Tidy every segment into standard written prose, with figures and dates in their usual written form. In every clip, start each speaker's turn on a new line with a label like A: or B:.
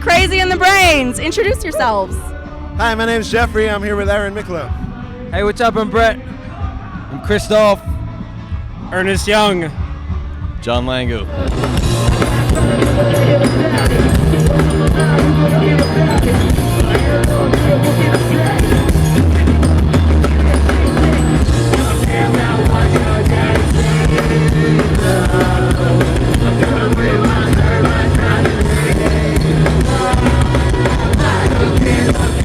A: Crazy in the Brains. Introduce yourselves.
B: Hi, my name's Jeffrey. I'm here with Erin Micklow.
C: Hey, what's up? I'm Brett. I'm Christoph.
D: Ernest Young.
E: John Lango.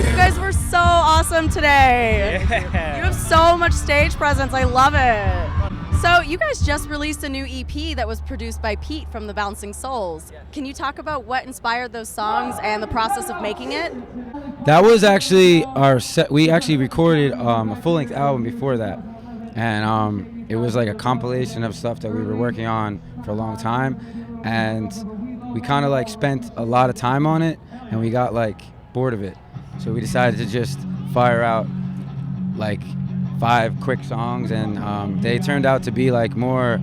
A: You guys were so awesome today.
D: Yeah.
A: You have so much stage presence. I love it. So you guys just released a new EP that was produced by Pete from the Bouncing Souls. Can you talk about what inspired those songs and the process of making it?
C: That was actually our set. We actually recorded a full-length album before that, and it was like a compilation of stuff that we were working on for a long time, and we kind of like spent a lot of time on it, and we got like bored of it, so we decided to just fire out like 5 quick songs, and they turned out to be like more,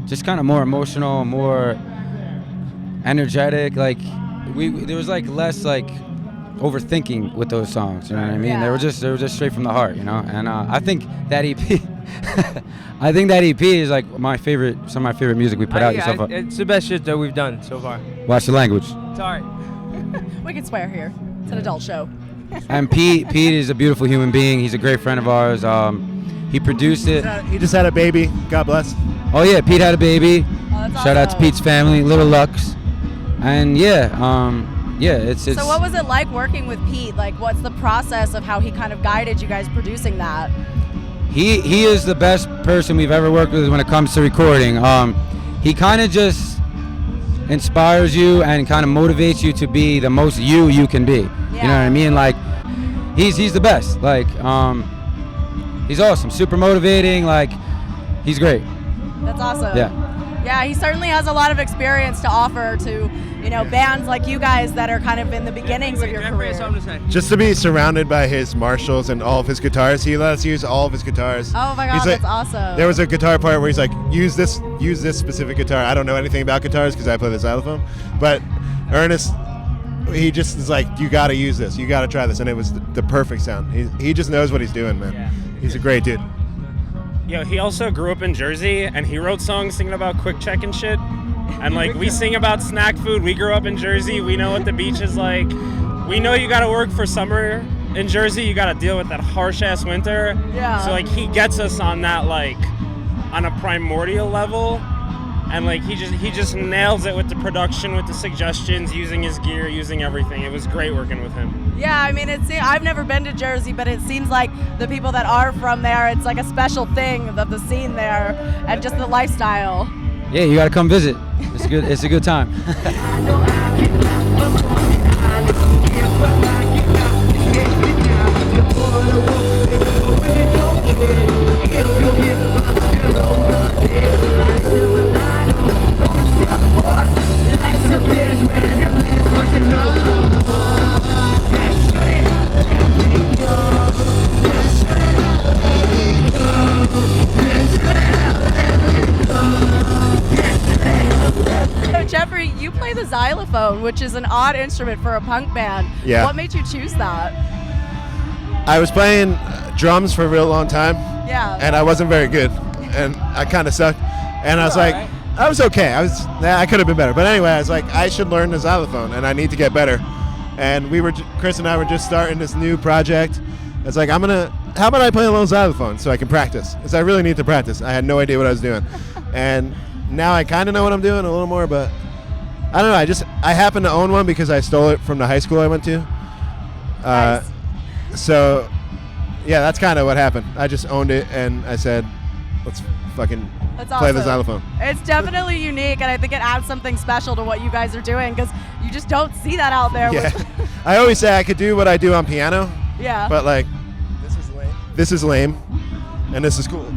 C: just kind of more emotional, more energetic. Like there was like less like overthinking with those songs. You know what I mean?
A: Yeah.
C: They were just straight from the heart. You know, and I think that EP, I think that EP is like some of my favorite music we put out.
D: It's the best shit that we've done so far.
C: Watch the language.
D: It's alright.
A: We can swear here. It's an adult show.
C: And Pete is a beautiful human being. He's a great friend of ours. He produced it.
B: He just had a baby. God bless.
C: Oh yeah, Pete had a baby.
A: Oh, that's
C: Shout out to
A: awesome.
C: Pete's family, Little Lux. And yeah, it's.
A: So what was it like working with Pete? Like, what's the process of how he kind of guided you guys producing that?
C: He is the best person we've ever worked with when it comes to recording. He kind of just inspires you and kind of motivates you to be the most you can be. You know what I mean? Like, he's the best. Like, he's awesome, super motivating. Like, he's great.
A: That's awesome.
C: Yeah.
A: Yeah, he certainly has a lot of experience to offer to, bands like you guys that are kind of in the beginnings of your
D: Jeffrey has
A: career.
D: something to say.
B: Just to be surrounded by his Marshalls and all of his guitars. He let us use all of his guitars.
A: Oh my God,
B: He's like-
A: that's awesome.
B: There was a guitar part where he's like, use this specific guitar. I don't know anything about guitars because I play the xylophone, but Ernest, he just is like, you got to use this. You got to try this, and it was the perfect sound. He just knows what he's doing, man.
D: Yeah.
B: He's a great dude.
F: Yo, he also grew up in Jersey, and he wrote songs singing about quick check and shit. And like, we sing about snack food. We grew up in Jersey. We know what the beach is like. We know you gotta work for summer in Jersey. You gotta deal with that harsh ass winter.
A: Yeah.
F: So like, he gets us on that, like, on a primordial level. And like, he just nails it with the production, with the suggestions, using his gear, using everything. It was great working with him.
A: Yeah, I mean, I've never been to Jersey, but it seems like the people that are from there, it's like a special thing of the scene there and just the lifestyle.
C: Yeah, you gotta come visit. It's good. It's a good time.
A: So Jeffrey, you play the xylophone, which is an odd instrument for a punk band.
B: Yeah.
A: What made you choose that?
B: I was playing drums for a real long time,
A: Yeah.
B: and I wasn't very good, and I kind of sucked. And I was like, I was okay. I could have been better. But anyway, I was like, I should learn the xylophone, and I need to get better. And Chris and I were just starting this new project. It's like, how about I play a little xylophone so I can practice? Because I really need to practice. I had no idea what I was doing. And now I kind of know what I'm doing a little more, but I don't know. I happen to own one because I stole it from the high school I went to.
A: Nice.
B: So, yeah, that's kind of what happened. I just owned it, and I said, let's fucking
A: That's
B: play the
A: awesome.
B: xylophone.
A: It's definitely unique, and I think it adds something special to what you guys are doing because you just don't see that out there.
B: Yeah. I always say I could do what I do on piano,
A: Yeah.
B: but like, this is lame, and this is cool.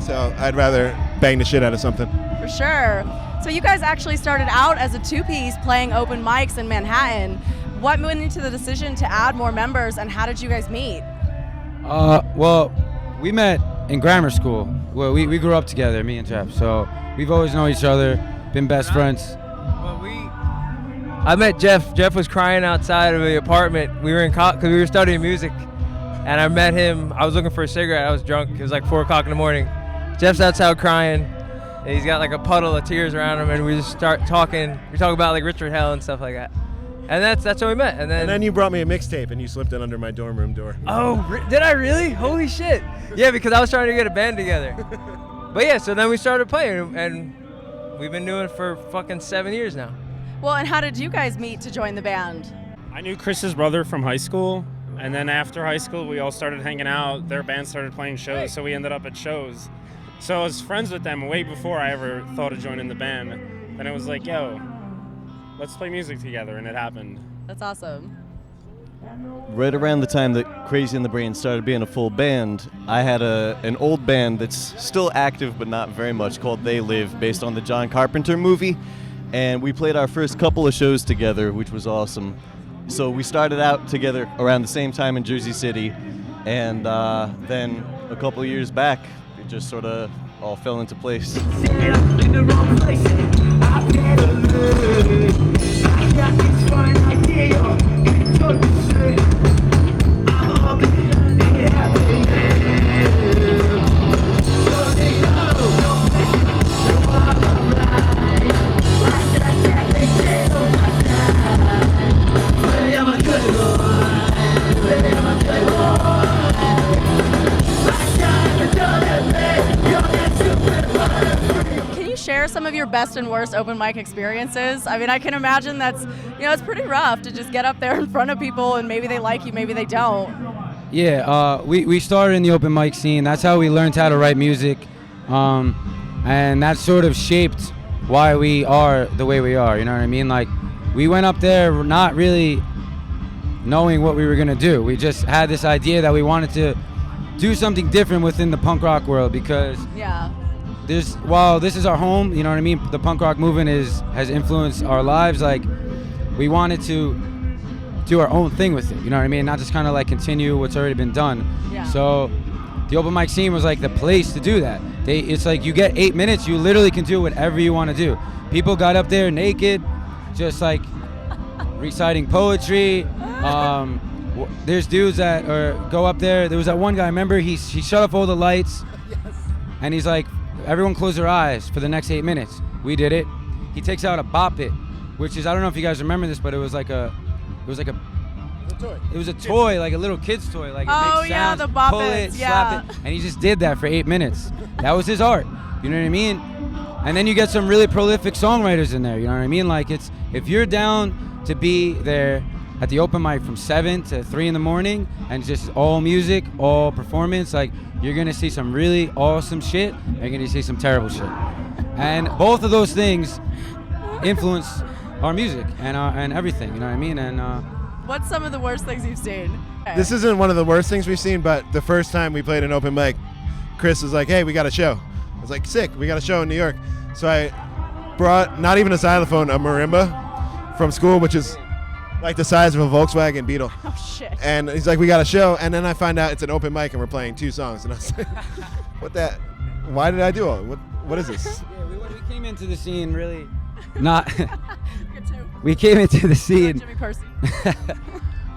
B: So I'd rather bang the shit out of something.
A: For sure. So you guys actually started out as a two-piece playing open mics in Manhattan. What went into the decision to add more members, and how did you guys meet?
C: Well, we met in grammar school. Well, we grew up together, me and Jeff. So we've always known each other, been best friends.
D: Well, I met Jeff. Jeff was crying outside of the apartment. We were in because we were studying music, and I met him. I was looking for a cigarette. I was drunk. It was like 4 o'clock in the morning. Jeff's outside crying. And he's got like a puddle of tears around him, and we just start talking. We talk about like Richard Hell and stuff like that. And that's how we met. And then
B: you brought me a mixtape and you slipped it under my dorm room door.
D: Oh, did I really? Holy shit! Yeah, because I was trying to get a band together. But yeah, so then we started playing, and we've been doing it for fucking 7 years now.
A: Well, and how did you guys meet to join the band?
F: I knew Chris's brother from high school, and then after high school, we all started hanging out. Their band started playing shows, so we ended up at shows. So I was friends with them way before I ever thought of joining the band. Then it was like, yo, let's play music together, and it happened.
A: That's awesome.
E: Right around the time that Crazy in the Brain started being a full band, I had an old band that's still active but not very much called They Live, based on the John Carpenter movie. And we played our first couple of shows together, which was awesome. So we started out together around the same time in Jersey City, and then a couple of years back, it just sort of all fell into place.
A: Share some of your best and worst open mic experiences. I mean, I can imagine that's, it's pretty rough to just get up there in front of people and maybe they like you, maybe they don't.
C: Yeah, we started in the open mic scene. That's how we learned how to write music, and that sort of shaped why we are the way we are. You know what I mean? Like, we went up there not really knowing what we were gonna do. We just had this idea that we wanted to do something different within the punk rock world, because while this is our home, you know what I mean, the punk rock movement has influenced our lives. Like, we wanted to do our own thing with it, you know what I mean, not just kind of like continue what's already been done. So the open mic scene was like the place to do that. It's like you get 8 minutes, you literally can do whatever you want to do. People got up there naked, just like reciting poetry. There's dudes that go up there. There was that one guy, remember, he shut off all the lights, and he's like, everyone close their eyes for the next 8 minutes. We did it. He takes out a bop it, which is, I don't know if you guys remember this, but it was a toy, like a little kid's toy, like it makes sounds,
A: the bop
C: pull
A: it,
C: it, slap it, and he just did that for 8 minutes. That was his art, you know what I mean? And then you get some really prolific songwriters in there, you know what I mean? Like, it's, if you're down to be there at the open mic from 7 to 3 in the morning, and it's just all music, all performance, like, you're gonna see some really awesome shit, and you're gonna see some terrible shit. And both of those things influence our music and everything, you know what I mean? And
A: what's some of the worst things you've seen?
B: This isn't one of the worst things we've seen, but the first time we played an open mic, Chris was like, hey, we got a show. I was like, sick, we got a show in New York. So I brought, not even a xylophone, a marimba from school, which is like the size of a Volkswagen Beetle.
A: Oh, shit.
B: And he's like, we got a show. And then I find out it's an open mic and we're playing 2 songs. And I was like, why did I do all? What is this?
C: Yeah, we came into the scene really not. We came into the scene.
A: Jimmy Percy.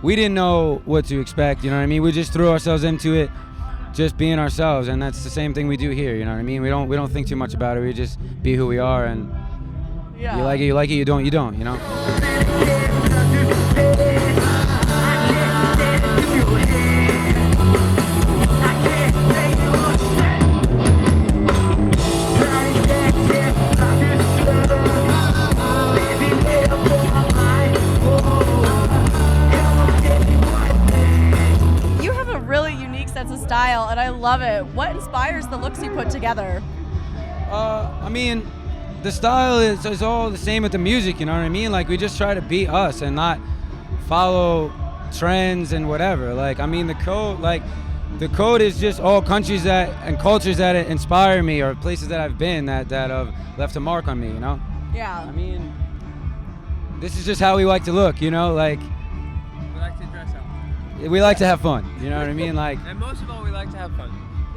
C: We didn't know what to expect, you know what I mean? We just threw ourselves into it, just being ourselves, and that's the same thing we do here, you know what I mean? We don't think too much about it. We just be who we are, and you like it, you don't, you know?
A: Style, and I love it. What inspires the looks you put together?
C: I mean, the style is all the same with the music, you know what I mean? Like, we just try to be us and not follow trends and whatever. Like, I mean, the code is just all countries and cultures that inspire me, or places that I've been that have left a mark on me, you know?
A: Yeah.
C: I mean, this is just how we like to look, you know? Like,
D: We like to dress up.
C: we like to have fun, you know what I mean? Like,
D: And most of all, we like to have fun.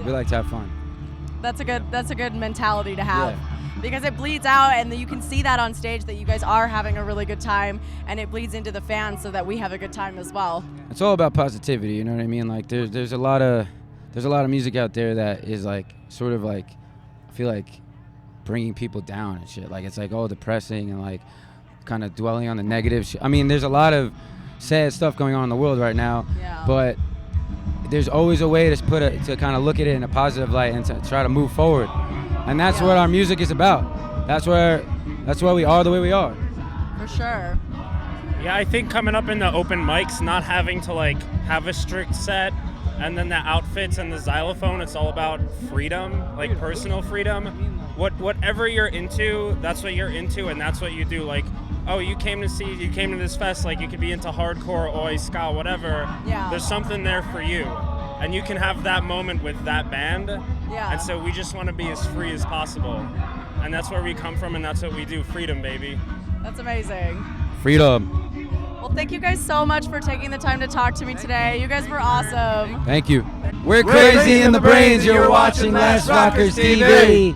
C: we like to have fun.
A: That's a good mentality to have.
C: Yeah.
A: because it bleeds out, and you can see that on stage that you guys are having a really good time, and it bleeds into the fans so that we have a good time as well.
C: It's all about positivity, you know what I mean? Like there's a lot of music out there that is like sort of like, I feel like bringing people down and shit. Like it's like all depressing and like kind of dwelling on the negative shit. I mean, there's a lot of sad stuff going on in the world right now, but there's always a way to kind of look at it in a positive light and to try to move forward. And that's what our music is about. That's why we are the way we are.
A: For sure.
F: Yeah, I think coming up in the open mics, not having to like have a strict set, and then the outfits and the xylophone, it's all about freedom, like personal freedom. Whatever you're into, that's what you're into, and that's what you do. Like, oh, you came to this fest, like you could be into hardcore, oi, ska, whatever.
A: Yeah.
F: There's something there for you. And you can have that moment with that band.
A: Yeah.
F: And so we just want to be as free as possible. And that's where we come from, and that's what we do. Freedom, baby.
A: That's amazing.
C: Freedom.
A: Well, thank you guys so much for taking the time to talk to me today. You guys were awesome.
C: Thank you. We're crazy in the brains. You're watching Last Rockers TV.